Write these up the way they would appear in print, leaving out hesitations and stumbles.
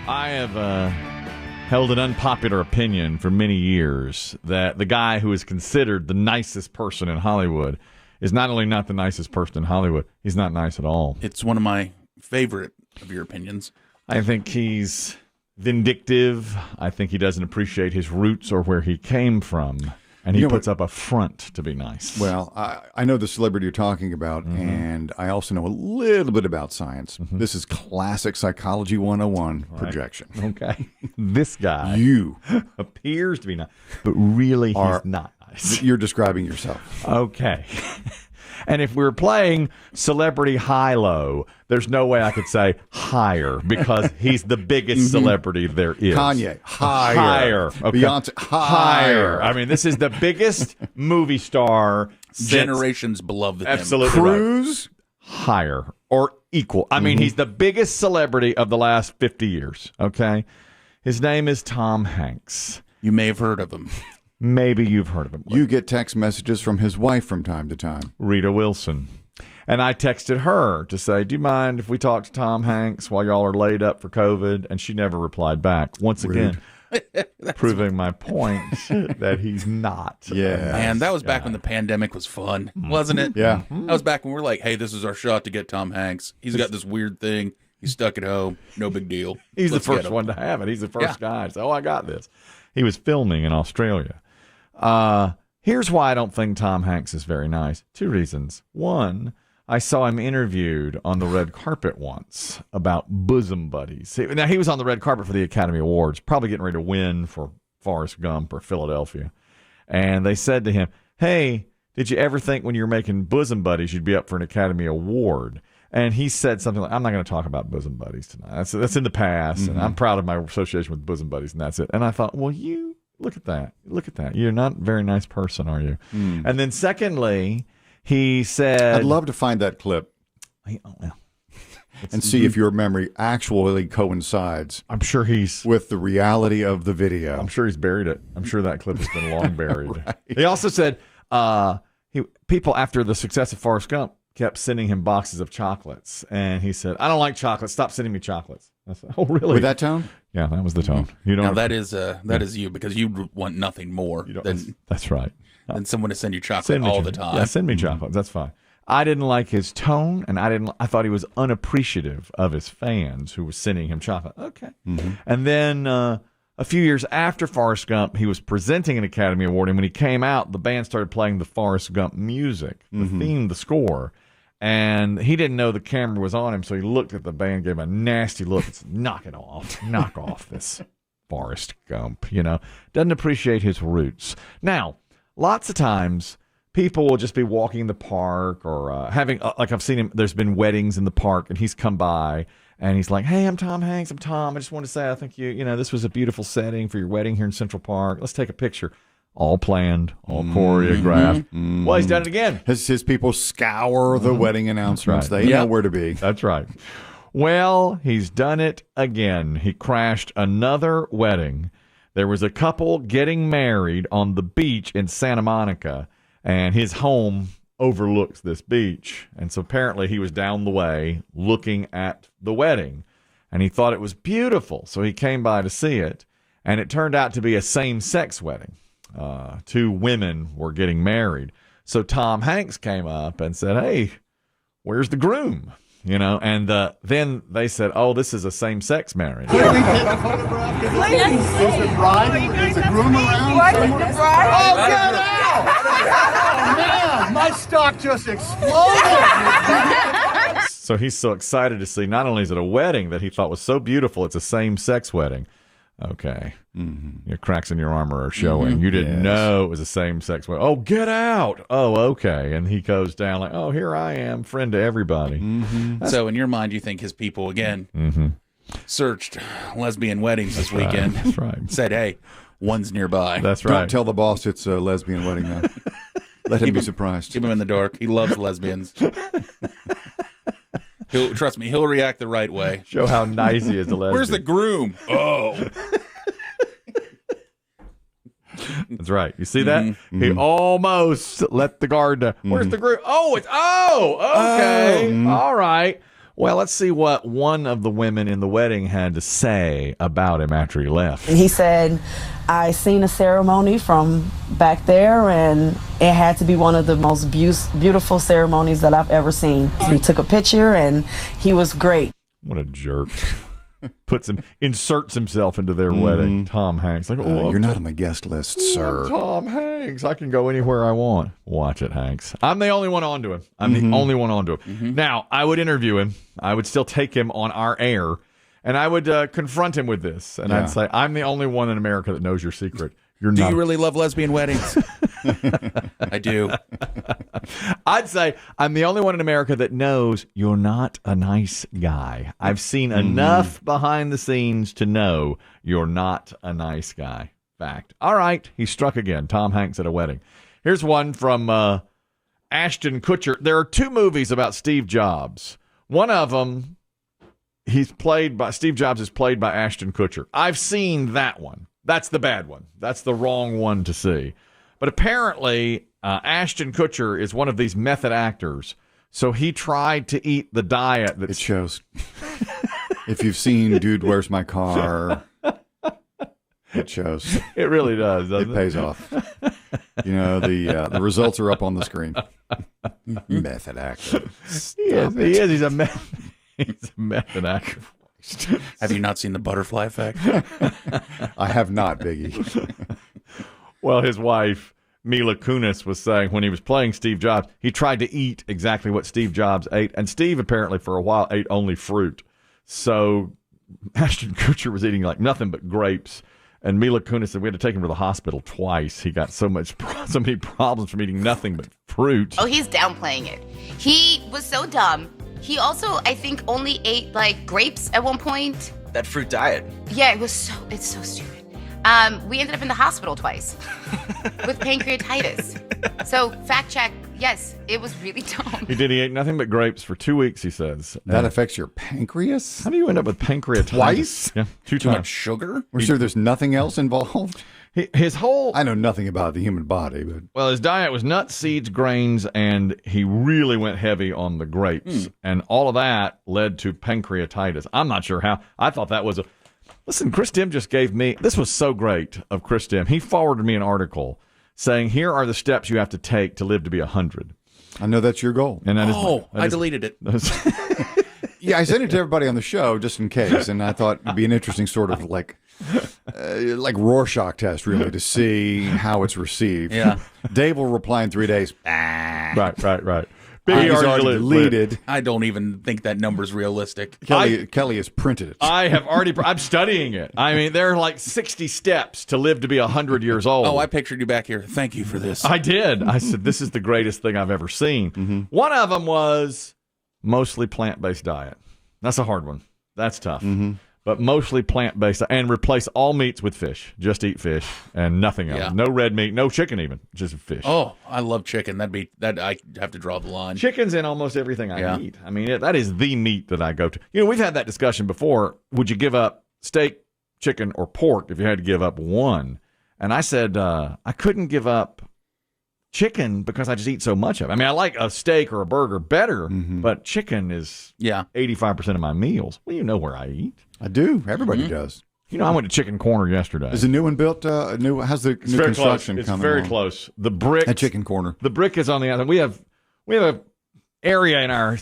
I have held an unpopular opinion for many years that the guy who is considered the nicest person in Hollywood is not only not the nicest person in Hollywood, he's not nice at all. It's one of my favorite of your opinions. I think he's vindictive. I think he doesn't appreciate his roots or where he came from. And he puts up a front to be nice. Well, I know the celebrity you're talking about, and I also know a little bit about science. This is classic psychology 101 projection. Okay. This guy appears to be nice, but really he's not nice. You're describing yourself. Okay. And if we were playing celebrity high-low, there's no way I could say higher because he's the biggest celebrity there is. Kanye, higher. Okay. Beyonce, higher. I mean, this is the biggest movie star. Generations beloved him. Absolutely. Cruise, higher or equal. I mean, he's the biggest celebrity of the last 50 years, okay? His name is Tom Hanks. You may have heard of him. Maybe you've heard of him. You get text messages from his wife from time to time. Rita Wilson. And I texted her to say, do you mind if we talk to Tom Hanks while y'all are laid up for COVID? And she never replied back. Once again, proving my point that he's not. Yeah. Man, that was back when the pandemic was fun, wasn't it? Yeah. That was back when we were like, hey, this is our shot to get Tom Hanks. He's got this weird thing. He's stuck at home. No big deal. He's the first one to have it. He's the first guy. So, I got this. He was filming in Australia. Here's why I don't think Tom Hanks is very nice. Two reasons. One, I saw him interviewed on the red carpet once about bosom buddies. Now, he was on the red carpet for the Academy Awards, probably getting ready to win for Forrest Gump or Philadelphia. And they said to him, hey, did you ever think when you were making bosom buddies you'd be up for an Academy Award? And he said something like, I'm not going to talk about bosom buddies tonight. That's in the past, and I'm proud of my association with bosom buddies, and that's it. And I thought, well, look at that. Look at that. You're not a very nice person, are you? And then secondly, he said... I'd love to find that clip and see if your memory actually coincides. I'm sure he's... with the reality of the video. I'm sure he's buried it. I'm sure that clip has been long buried. Right. He also said people, after the success of Forrest Gump, kept sending him boxes of chocolates. And he said, I don't like chocolates. Stop sending me chocolates. I said, oh, really? With that tone? Yeah, that was the tone. You don't. Now, that is you, because you want nothing more than... That's right. Than someone to send you chocolate all the time. Yeah, send me chocolates. That's fine. I didn't like his tone, and I thought he was unappreciative of his fans who were sending him chocolate. Okay. And then a few years after Forrest Gump, he was presenting an Academy Award, and when he came out, the band started playing the Forrest Gump music, the theme, the score. And he didn't know the camera was on him, so he looked at the band, gave a nasty look. It's knock it off. Knock off this Forrest Gump, Doesn't appreciate his roots. Now, lots of times, people will just be walking in the park or having, like I've seen him, there's been weddings in the park, and he's come by, and he's like, hey, I'm Tom Hanks. I'm Tom. I just want to say I think this was a beautiful setting for your wedding here in Central Park. Let's take a picture. All planned, all choreographed. Well, he's done it again. His people scour the wedding announcements. Right. They know where to be. That's right. Well, he's done it again. He crashed another wedding. There was a couple getting married on the beach in Santa Monica, and his home overlooks this beach. And so apparently he was down the way looking at the wedding, and he thought it was beautiful. So he came by to see it, and it turned out to be a same-sex wedding. Two women were getting married. So Tom Hanks came up and said, hey, where's the groom? And then they said, oh, this is a same-sex marriage. Can we take a photograph? Is the bride, is the groom around? Oh, get out! Oh, man, my stock just exploded. So he's so excited to see, not only is it a wedding that he thought was so beautiful, it's a same-sex wedding. Okay. Your cracks in your armor are showing. You didn't know it was a same-sex wedding. Oh, get out. Oh, okay. And he goes down like, oh, here I am, friend to everybody. So in your mind, you think his people, again, searched lesbian weddings this weekend. That's right. Said, hey, one's nearby. That's right. Don't tell the boss it's a lesbian wedding now. Let him be surprised. Keep him in the dark. He loves lesbians. Trust me, he'll react the right way. Show how nice he is to lesbian. Where's the groom? Oh. That's right. You see that? He almost let the guard down. Where's the groom? Oh, it's okay. All right. Well, let's see what one of the women in the wedding had to say about him after he left. He said, I seen a ceremony from back there, and it had to be one of the most beautiful ceremonies that I've ever seen. He took a picture, and he was great. What a jerk. Inserts himself into their wedding. Tom Hanks. Like, you're not on the guest list, sir. Tom Hanks. I can go anywhere I want. Watch it, Hanks. I'm the only one onto him. I'm the only one onto him. Now, I would interview him. I would still take him on our air, and I would confront him with this. And I'd say, I'm the only one in America that knows your secret. You're Do not. you really love lesbian weddings? I do. I'd say I'm the only one in America that knows you're not a nice guy. I've seen enough behind the scenes to know you're not a nice guy. Fact. All right. He struck again. Tom Hanks at a wedding. Here's one from Ashton Kutcher. There are 2 movies about Steve Jobs. One of them, Steve Jobs is played by Ashton Kutcher. I've seen that one. That's the bad one. That's the wrong one to see. But apparently, Ashton Kutcher is one of these method actors. So he tried to eat the diet that... It shows. If you've seen Dude, Where's My Car? It shows. It really does, doesn't it? It pays off. You know, the results are up on the screen. Method actor. He is. He's a method actor. Have you not seen The Butterfly Effect? I have not, Biggie. Well, his wife, Mila Kunis, was saying when he was playing Steve Jobs, he tried to eat exactly what Steve Jobs ate. And Steve apparently for a while ate only fruit. So Ashton Kutcher was eating like nothing but grapes. And Mila Kunis said we had to take him to the hospital twice. He got so many problems from eating nothing but fruit. Oh, he's downplaying it. He was so dumb. He also, I think, only ate like grapes at one point. That fruit diet. Yeah, it's so stupid. We ended up in the hospital twice with pancreatitis. So fact check, yes, it was really dumb. He ate nothing but grapes for 2 weeks, he says. That affects your pancreas? How do you end up with pancreatitis? Twice? Yeah, Too much sugar? We're sure there's nothing else involved? His whole... I know nothing about the human body, but... Well, his diet was nuts, seeds, grains, and he really went heavy on the grapes. And all of that led to pancreatitis. I'm not sure how. I thought that was a... Listen, Chris Demm just gave me... This was so great of Chris Demm. He forwarded me an article saying, here are the steps you have to take to live to be 100. I know that's your goal. And I deleted it. Yeah, I sent it to everybody on the show just in case, and I thought it'd be an interesting sort of like Rorschach test, really, to see how it's received. Yeah. Dave will reply in 3 days. Right. He's already deleted. I don't even think that number's realistic. Kelly has printed it. I'm studying it. I mean, there are like 60 steps to live to be 100 years old. Oh, I pictured you back here. Thank you for this. I did. I said, this is the greatest thing I've ever seen. One of them was mostly plant-based diet. That's a hard one. That's tough. But mostly plant-based, and replace all meats with fish. Just eat fish and nothing else. Yeah. No red meat, no chicken even, just fish. Oh, I love chicken. That I have to draw the line. Chicken's in almost everything I eat. I mean, that is the meat that I go to. You know, we've had that discussion before. Would you give up steak, chicken, or pork if you had to give up one? And I said I couldn't give up chicken because I just eat so much of it. I mean, I like a steak or a burger better, but chicken is 85% of my meals. Well, you know where I eat. I do. Everybody does. You know, I went to Chicken Corner yesterday. Is the new one built? How's the new construction It's coming very along? close. The brick At Chicken Corner. The brick is on the other. We have a area in our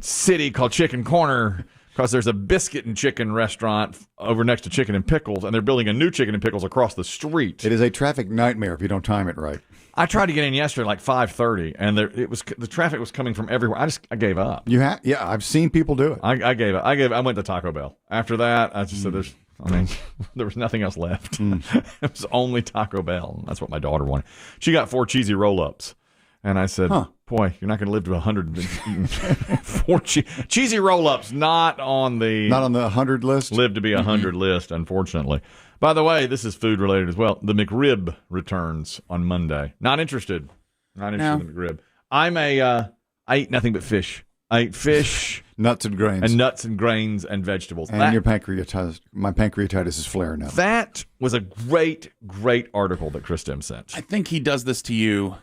city called Chicken Corner because there's a biscuit and chicken restaurant over next to Chicken and Pickles, and they're building a new Chicken and Pickles across the street. It is a traffic nightmare if you don't time it right. I tried to get in yesterday like 5:30, and the traffic was coming from everywhere. I gave up. Yeah, I've seen people do it. I gave up. I went to Taco Bell. After that, I just said there was nothing else left. It was only Taco Bell. That's what my daughter wanted. She got 4 cheesy roll-ups. And I said, boy, you're not going to live to 100 eating 4 cheesy roll-ups, not on the 100 list? Live to be 100 list, unfortunately. By the way, this is food-related as well. The McRib returns on Monday. Not interested. Not interested in the McRib. I eat nothing but fish. I eat fish. Nuts and grains. And nuts and grains and vegetables. And my pancreatitis is flaring up. That was a great, great article that Chris Demm sent. I think he does this to you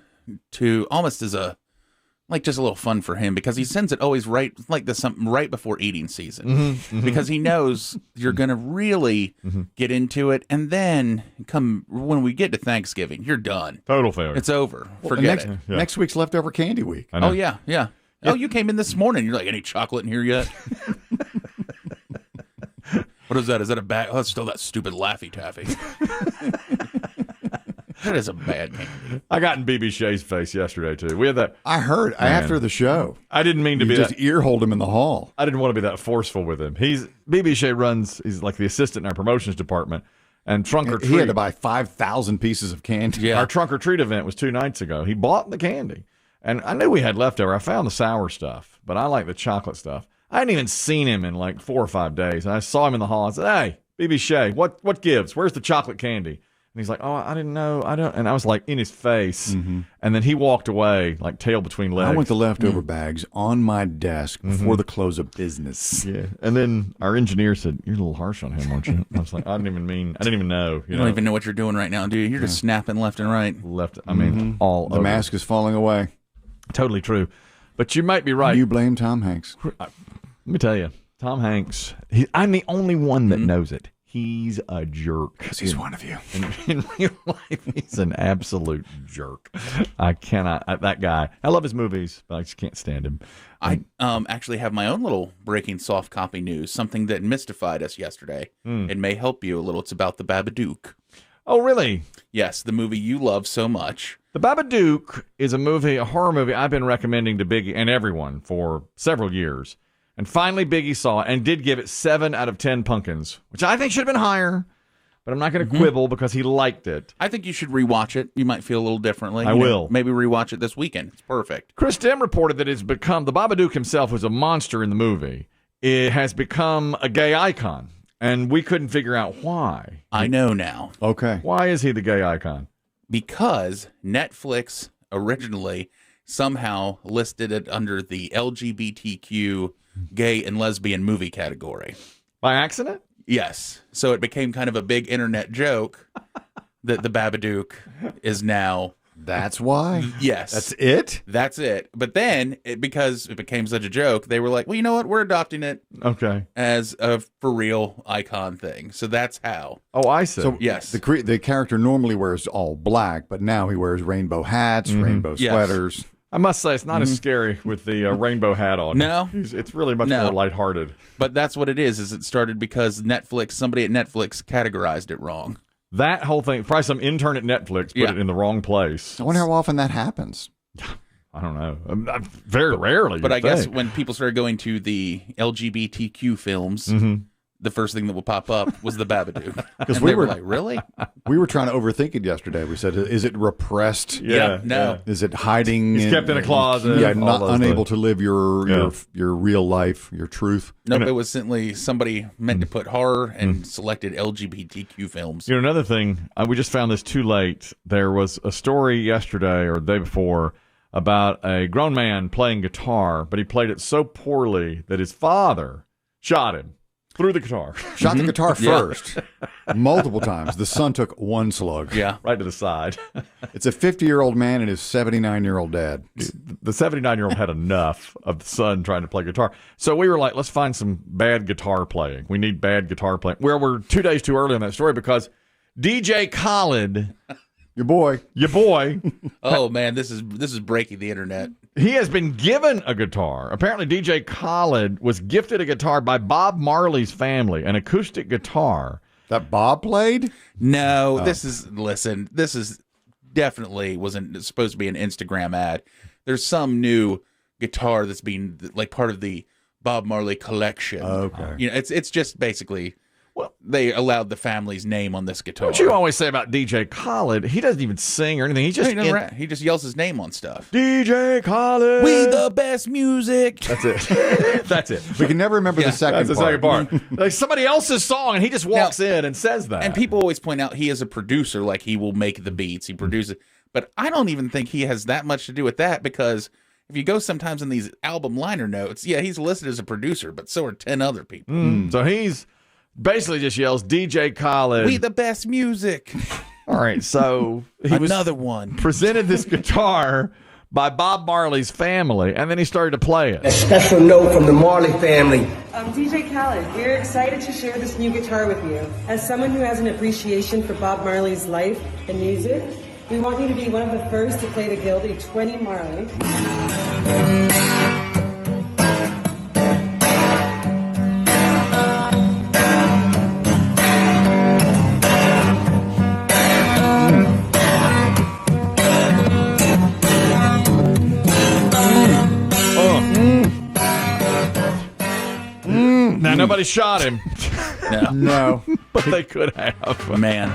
to almost as a like just a little fun for him because he sends it always right something right before eating season because he knows you're going to really get into it, and then when we get to Thanksgiving, you're done. Total failure. It's over. Forget it. Next week's leftover candy week. Oh yeah. Oh, you came in this morning. You're like, any chocolate in here yet? What is that? Is that a bag? Oh, it's still that stupid Laffy Taffy. That is a bad candy. I got in BB Shea's face yesterday too. We had that. I heard after the show. I didn't mean to You be just that. ear-holed him in the hall. I didn't want to be that forceful with him. BB Shea runs. He's like the assistant in our promotions department. And Trunk or Treat. He had to buy 5,000 pieces of candy. Yeah. Our Trunk or Treat event was 2 nights ago. He bought the candy, and I knew we had leftover. I found the sour stuff, but I like the chocolate stuff. I hadn't even seen him in like 4 or 5 days, and I saw him in the hall. I said, "Hey, BB Shea, what gives? Where's the chocolate candy?" And he's like, "Oh, I didn't know. I don't." And I was like in his face, and then he walked away like tail between legs. I want the leftover bags on my desk before the close of business. Yeah, and then our engineer said, "You're a little harsh on him, aren't you?" I was like, "I didn't even know." You don't even know what you're doing right now, do you? You're just snapping left and right. Left. I mean, all The over. mask is falling away. Totally true, but you might be right. You blame Tom Hanks. Let me tell you, Tom Hanks. I'm the only one that knows it. He's a jerk. Because he's one of you. In real life, he's an absolute jerk. I cannot. That guy. I love his movies, but I just can't stand him. I actually have my own little breaking soft copy news, something that mystified us yesterday. It may help you a little. It's about the Babadook. Oh, really? Yes, the movie you love so much. The Babadook is a horror movie I've been recommending to Biggie and everyone for several years. And finally, Biggie saw it and did give it 7 out of 10 pumpkins, which I think should have been higher, but I'm not going to quibble because he liked it. I think you should rewatch it. You might feel a little differently. I will. Maybe rewatch it this weekend. It's perfect. Chris Demm reported that the Babadook himself was a monster in the movie. It has become a gay icon, and we couldn't figure out why. I know now. Okay. Why is he the gay icon? Because Netflix originally somehow listed it under the LGBTQ gay and lesbian movie category. By accident? Yes. So it became kind of a big internet joke that the Babadook is now. That's why? Yes. That's it? That's it. But then, because it became such a joke, they were like, well, you know what? We're adopting it Okay. as a for real icon thing. So that's how. Oh, I see. So Yes. the character normally wears all black, but now he wears rainbow hats, rainbow Yes. sweaters. I must say, it's not as scary with the rainbow hat on. No. It's really much No. more lighthearted. But that's what it is it started because somebody at Netflix categorized it wrong. That whole thing, probably some intern at Netflix put it in the wrong place. I wonder how often that happens. I don't know. Very rarely. But you'd I guess think. when people started going to the LGBTQ films, the first thing that would pop up was the Babadook. Because we we were were- like, really? We were trying to overthink it yesterday. We said, is it repressed? Yeah, no. Is it hiding? He's kept in a closet, Yeah, all not those unable things. to live your Yeah. real life, your truth. Nope, it was simply somebody meant to put horror and selected LGBTQ films. You know, another thing, we just found this too late. There was a story yesterday or the day before about a grown man playing guitar, but he played it so poorly that his father shot him through the guitar Shot the guitar Yeah. first, multiple times. The son took one slug. Yeah. right to the side. It's a 50-year-old man and his 79-year-old dad. The 79-year-old had enough of the son trying to play guitar. So we were like, let's find some bad guitar playing. We need bad guitar playing. Well, we're 2 days too early on that story because DJ Khaled, Your boy. your boy, Oh man, this is breaking the internet. he has been given a guitar. Apparently, DJ Khaled was gifted a guitar by Bob Marley's family, an acoustic guitar. That Bob played? No, this is definitely wasn't supposed to be an Instagram ad. There's some new guitar that's being like part of the Bob Marley collection. Okay. You know, it's just basically they allowed the family's name on this guitar. What you always say about DJ Khaled, he doesn't even sing or anything. He's just He just yells his name on stuff. DJ Khaled. We the best music. That's it. That's it. We can never remember the second That's the second part. part. Like somebody else's song, and he just walks in and says that. And people always point out he is a producer, like he will make the beats, he produces. But I don't even think he has that much to do with that because if you go sometimes in these album liner notes, yeah, he's listed as a producer, but so are 10 other people. So he's basically just yells DJ Khaled. We the best music. All right, so he was Another one. presented this guitar by Bob Marley's family, and then he started to play it. A special note from the Marley family. DJ Khaled, we're excited to share this new guitar with you. As someone who has an appreciation for Bob Marley's life and music, we want you to be one of the first to play the Gildy 20 Marley. Now, nobody shot him. No. No. But they could have. Man.